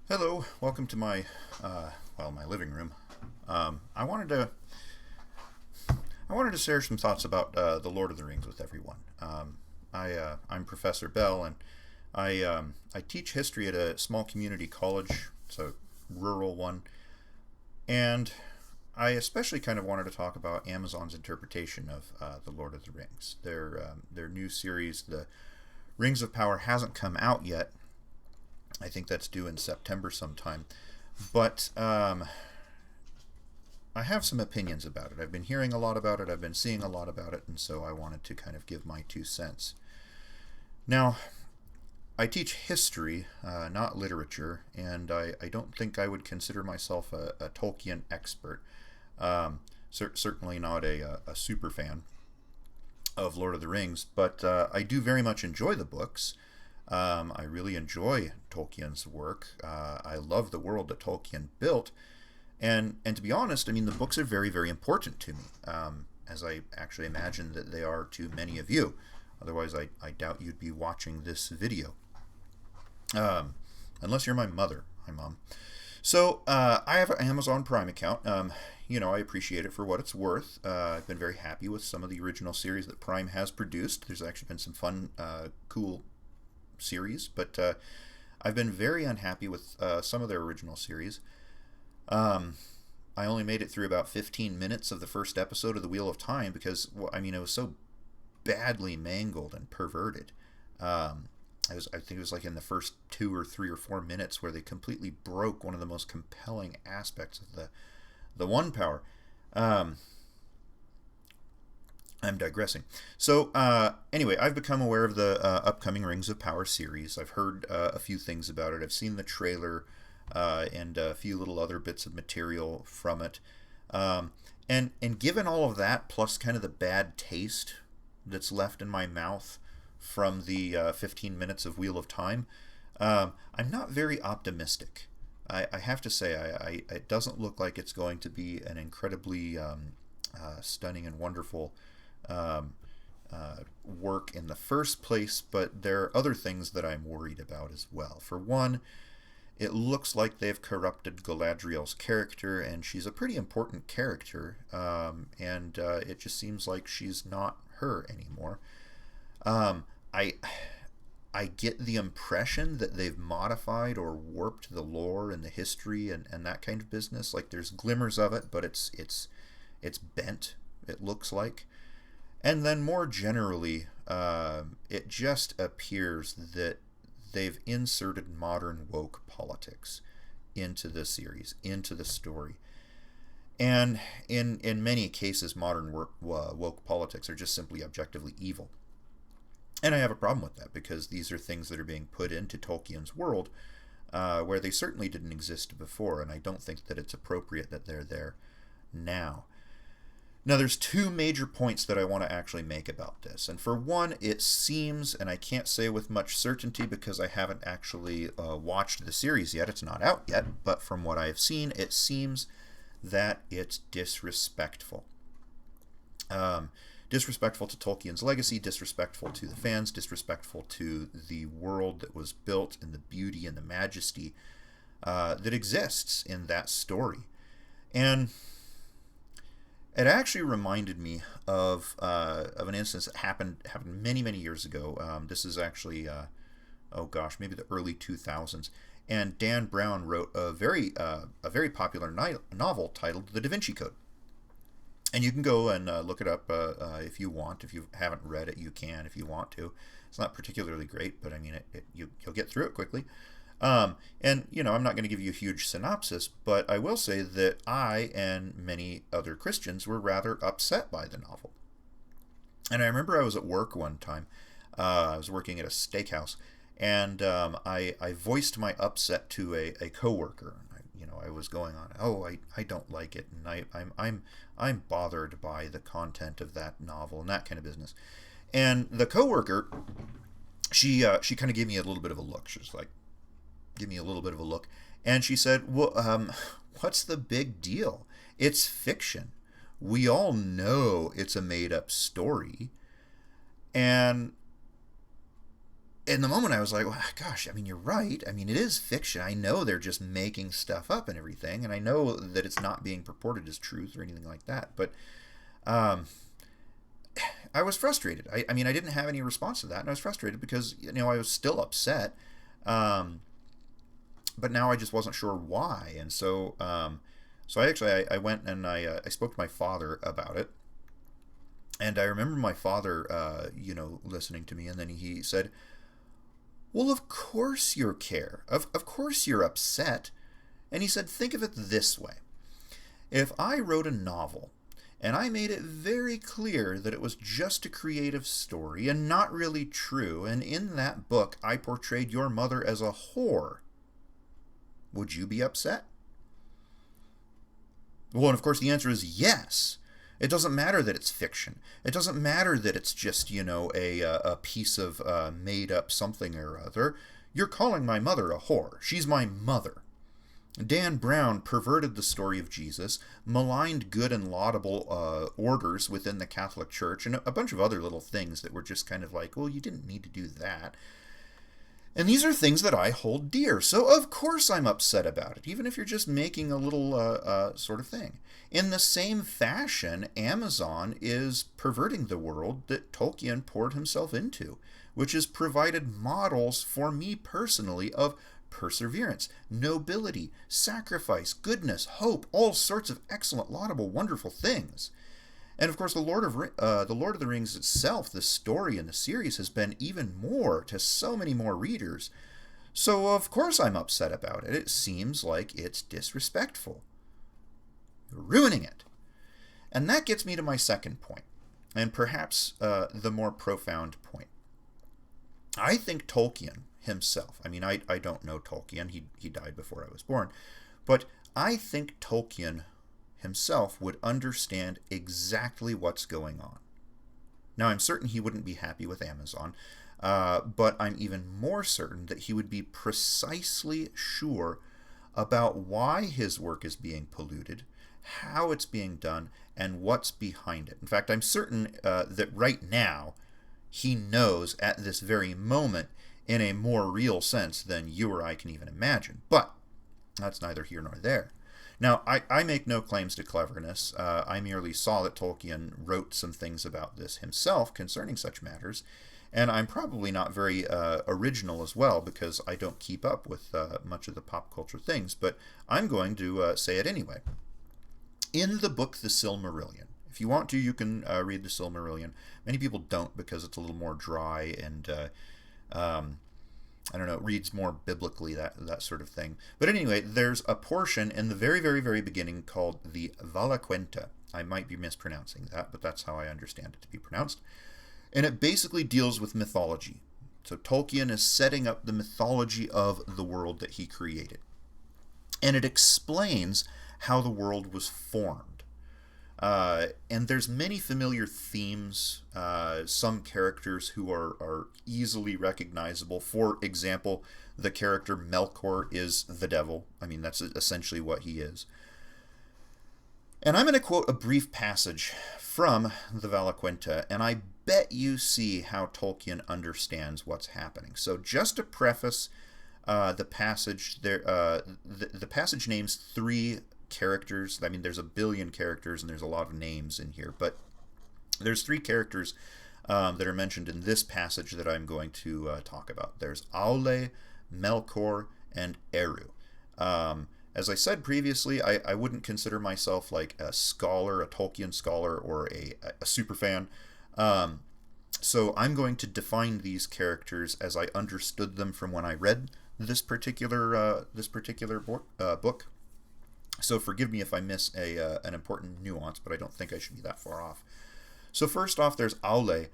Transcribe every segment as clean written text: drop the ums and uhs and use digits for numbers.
Hello, welcome to my living room. I wanted to share some thoughts about the Lord of the Rings with everyone. I'm Professor Bell, and I teach history at a small community college. It's a rural one, and I especially kind of wanted to talk about Amazon's interpretation of the Lord of the Rings. Their new series, the Rings of Power, hasn't come out yet. I think that's due in September sometime. But I have some opinions about it. I've been hearing a lot about it, I've been seeing a lot about it, and so I wanted to kind of give my 2 cents. Now, I teach history, not literature, and I don't think I would consider myself a Tolkien expert. Certainly not a super fan of Lord of the Rings, but I do very much enjoy the books. I really enjoy Tolkien's work. I love the world that Tolkien built, and to be honest, I mean the books are very very important to me, as I actually imagine that they are to many of you. Otherwise, I doubt you'd be watching this video, unless you're my mother. Hi, mom. So I have an Amazon Prime account. I appreciate it for what it's worth. I've been very happy with some of the original series that Prime has produced. There's actually been some fun, cool series, but I've been very unhappy with some of their original series. I only made it through about 15 minutes of the first episode of The Wheel of Time because, well, I mean, it was so badly mangled and perverted. I think it was like in the first 2 or 3 or 4 minutes where they completely broke one of the most compelling aspects of the One Power. Um, I'm digressing. So, anyway, I've become aware of the upcoming Rings of Power series. I've heard a few things about it. I've seen the trailer and a few little other bits of material from it. And given all of that, plus kind of the bad taste that's left in my mouth from the 15 minutes of Wheel of Time, I'm not very optimistic. I have to say, it doesn't look like it's going to be an incredibly stunning and wonderful um, work in the first place, but there are other things that I'm worried about as well. For one, it looks like they've corrupted Galadriel's character, and she's a pretty important character, and it just seems like she's not her anymore. Um, I I get the impression that they've modified or warped the lore and the history and that kind of business. Like there's glimmers of it, but it's bent. It looks like. And then more generally, it just appears that they've inserted modern woke politics into the series, into the story. And in many cases, modern woke politics are just simply objectively evil. And I have a problem with that because these are things that are being put into Tolkien's world where they certainly didn't exist before, and I don't think that it's appropriate that they're there now. Now, there's two major points that I want to actually make about this. And for one, it seems, and I can't say with much certainty because I haven't actually watched the series yet, it's not out yet, but from what I've seen, it seems that it's disrespectful. Disrespectful to Tolkien's legacy, disrespectful to the fans, disrespectful to the world that was built and the beauty and the majesty that exists in that story. And it actually reminded me of an instance that happened many many years ago. This is actually oh gosh, maybe the early 2000s. And Dan Brown wrote a very popular novel titled The Da Vinci Code. And you can go and look it up if you want. If you haven't read it, you can if you want to. It's not particularly great, but I mean, you'll get through it quickly. And I'm not going to give you a huge synopsis, but I will say that I and many other Christians were rather upset by the novel. And I remember I was at work one time. I was working at a steakhouse, and I voiced my upset to a coworker. I was going on. Oh, I don't like it, and I'm bothered by the content of that novel and that kind of business. And the coworker, she kind of gave me a little bit of a look. She was like, give me a little bit of a look. And she said, well, what's the big deal? It's fiction. We all know it's a made up story. And in the moment I was like, well, gosh, I mean, you're right. I mean, it is fiction. I know they're just making stuff up and everything, and I know that it's not being purported as truth or anything like that. But um, I was frustrated. I mean, I didn't have any response to that, and I was frustrated because I was still upset. Um, but now I just wasn't sure why, and so I went and I spoke to my father about it, and I remember my father, listening to me, and then he said, "Well, of course you care. Of course you're upset." And he said, "Think of it this way. If I wrote a novel and I made it very clear that it was just a creative story and not really true, and in that book I portrayed your mother as a whore, would you be upset?" Well, and of course the answer is yes. It doesn't matter that it's fiction. It doesn't matter that it's just, a piece of made up something or other. You're calling my mother a whore. She's my mother. Dan Brown perverted the story of Jesus, maligned good and laudable orders within the Catholic Church, and a bunch of other little things that were just kind of like, well, you didn't need to do that. And these are things that I hold dear, so of course I'm upset about it, even if you're just making a little sort of thing. In the same fashion, Amazon is perverting the world that Tolkien poured himself into, which has provided models for me personally of perseverance, nobility, sacrifice, goodness, hope, all sorts of excellent, laudable, wonderful things. And of course, the Lord of the Rings itself, the story in the series, has been even more to so many more readers. So of course I'm upset about it. It seems like it's disrespectful. You're ruining it. And that gets me to my second point, and perhaps the more profound point. I think Tolkien himself, I mean, I don't know Tolkien, he died before I was born, but I think Tolkien himself would understand exactly what's going on. Now, I'm certain he wouldn't be happy with Amazon, but I'm even more certain that he would be precisely sure about why his work is being polluted, how it's being done, and what's behind it. In fact, I'm certain that right now he knows at this very moment in a more real sense than you or I can even imagine. But that's neither here nor there. Now, I make no claims to cleverness. I merely saw that Tolkien wrote some things about this himself concerning such matters, and I'm probably not very original as well because I don't keep up with much of the pop culture things, but I'm going to say it anyway. In the book The Silmarillion, if you want to, you can read The Silmarillion. Many people don't because it's a little more dry and I don't know, it reads more biblically, that sort of thing. But anyway, there's a portion in the very, very, very beginning called the Valaquenta. I might be mispronouncing that, but that's how I understand it to be pronounced. And it basically deals with mythology. So Tolkien is setting up the mythology of the world that he created. And it explains how the world was formed. And there's many familiar themes, some characters who are easily recognizable. For example, the character Melkor is the devil. I mean, that's essentially what he is. And I'm going to quote a brief passage from the Valaquenta, and I bet you see how Tolkien understands what's happening. So just to preface the passage, the passage names three characters. I mean, there's a billion characters and there's a lot of names in here, but there's three characters that are mentioned in this passage that I'm going to talk about. There's Aule, Melkor, and Eru. As I said previously, I wouldn't consider myself like a scholar, a Tolkien scholar, or a super fan. So I'm going to define these characters as I understood them from when I read this particular book. So forgive me if I miss an important nuance, but I don't think I should be that far off. So first off, there's Aule,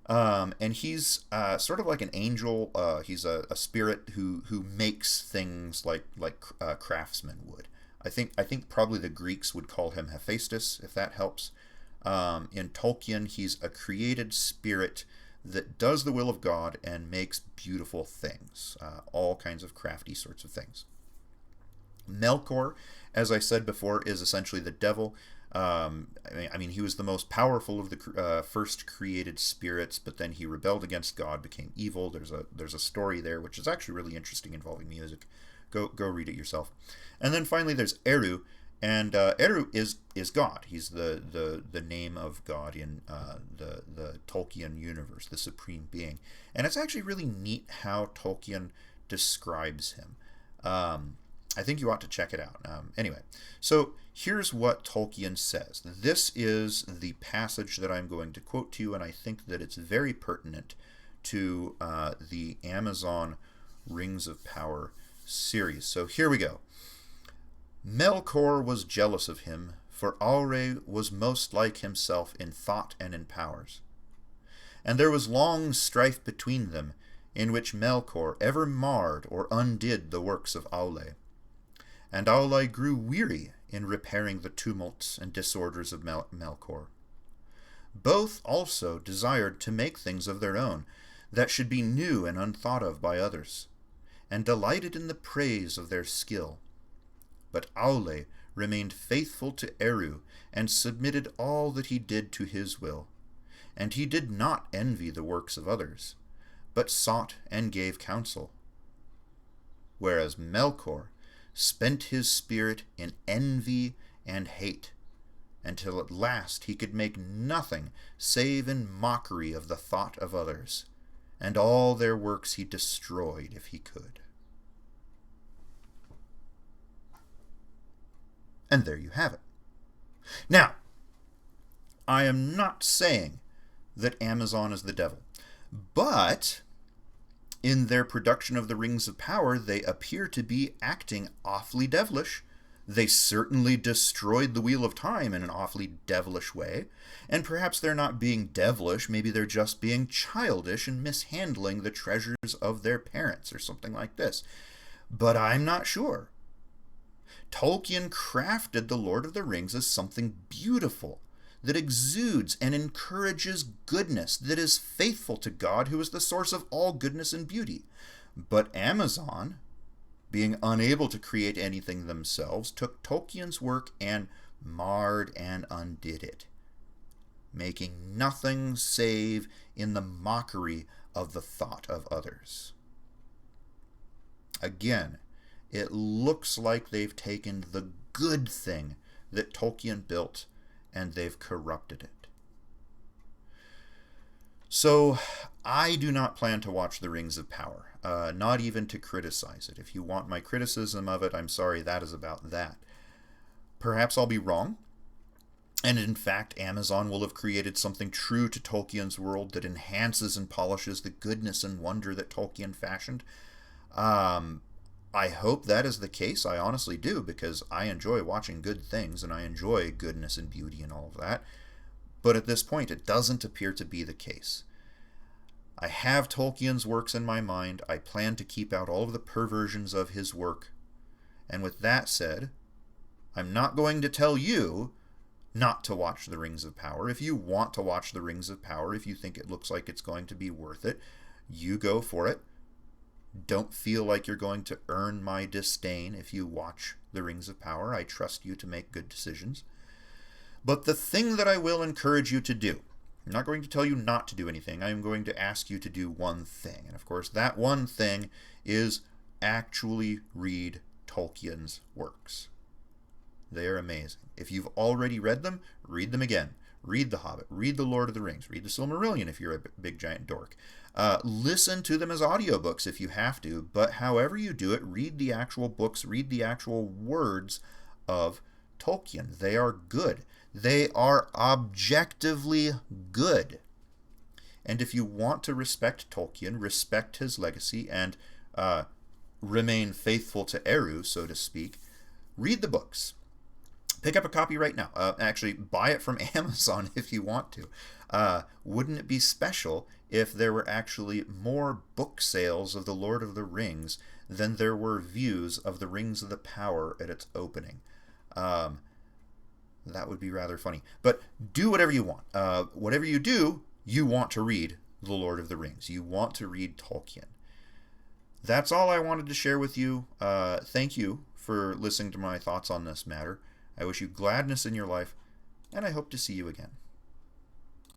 and he's sort of like an angel. He's a spirit who makes things like craftsmen would. I think probably the Greeks would call him Hephaestus, if that helps. In Tolkien, he's a created spirit that does the will of God and makes beautiful things, all kinds of crafty sorts of things. Melkor, as I said before, is essentially the devil. I mean, he was the most powerful of the first created spirits, but then he rebelled against God, became evil. There's a story there which is actually really interesting involving music. Go read it yourself. And then finally there's Eru, and Eru is God. He's the name of God in the Tolkien universe, the supreme being. And it's actually really neat how Tolkien describes him. I think you ought to check it out. Anyway, so here's what Tolkien says. This is the passage that I'm going to quote to you, and I think that it's very pertinent to the Amazon Rings of Power series. So here we go. Melkor was jealous of him, for Aure was most like himself in thought and in powers. And there was long strife between them, in which Melkor ever marred or undid the works of Aule. And Aule grew weary in repairing the tumults and disorders of Melkor. Both also desired to make things of their own, that should be new and unthought of by others, and delighted in the praise of their skill. But Aule remained faithful to Eru, and submitted all that he did to his will. And he did not envy the works of others, but sought and gave counsel. Whereas Melkor spent his spirit in envy and hate, until at last he could make nothing save in mockery of the thought of others, and all their works he destroyed if he could. And there you have it. Now, I am not saying that Amazon is the devil, but in their production of the Rings of Power, they appear to be acting awfully devilish. They certainly destroyed the Wheel of Time in an awfully devilish way, and perhaps they're not being devilish, maybe they're just being childish and mishandling the treasures of their parents or something like this. But I'm not sure. Tolkien crafted The Lord of the Rings as something beautiful, that exudes and encourages goodness, that is faithful to God, who is the source of all goodness and beauty. But Amazon, being unable to create anything themselves, took Tolkien's work and marred and undid it, making nothing save in the mockery of the thought of others. Again, it looks like they've taken the good thing that Tolkien built and they've corrupted it. So, I do not plan to watch The Rings of Power, not even to criticize it. If you want my criticism of it, I'm sorry, that is about that. Perhaps I'll be wrong, and in fact, Amazon will have created something true to Tolkien's world that enhances and polishes the goodness and wonder that Tolkien fashioned. I hope that is the case. I honestly do, because I enjoy watching good things, and I enjoy goodness and beauty and all of that. But at this point, it doesn't appear to be the case. I have Tolkien's works in my mind. I plan to keep out all of the perversions of his work. And with that said, I'm not going to tell you not to watch The Rings of Power. If you want to watch The Rings of Power, if you think it looks like it's going to be worth it, you go for it. Don't feel like you're going to earn my disdain if you watch The Rings of Power. I trust you to make good decisions. But the thing that I will encourage you to do, I'm not going to tell you not to do anything. I am going to ask you to do one thing. And of course, that one thing is actually read Tolkien's works. They are amazing. If you've already read them, read them again. Read The Hobbit. Read The Lord of the Rings. Read The Silmarillion if you're a big giant dork. Listen to them as audiobooks if you have to, but however you do it, read the actual books, read the actual words of Tolkien. They are good. They are objectively good. And if you want to respect Tolkien, respect his legacy, and remain faithful to Eru, so to speak, read the books. Pick up a copy right now. Actually, buy it from Amazon if you want to. Wouldn't it be special if there were actually more book sales of The Lord of the Rings than there were views of The Rings of the Power at its opening? That would be rather funny. But do whatever you want. Whatever you do, you want to read The Lord of the Rings. You want to read Tolkien. That's all I wanted to share with you. Thank you for listening to my thoughts on this matter. I wish you gladness in your life, and I hope to see you again.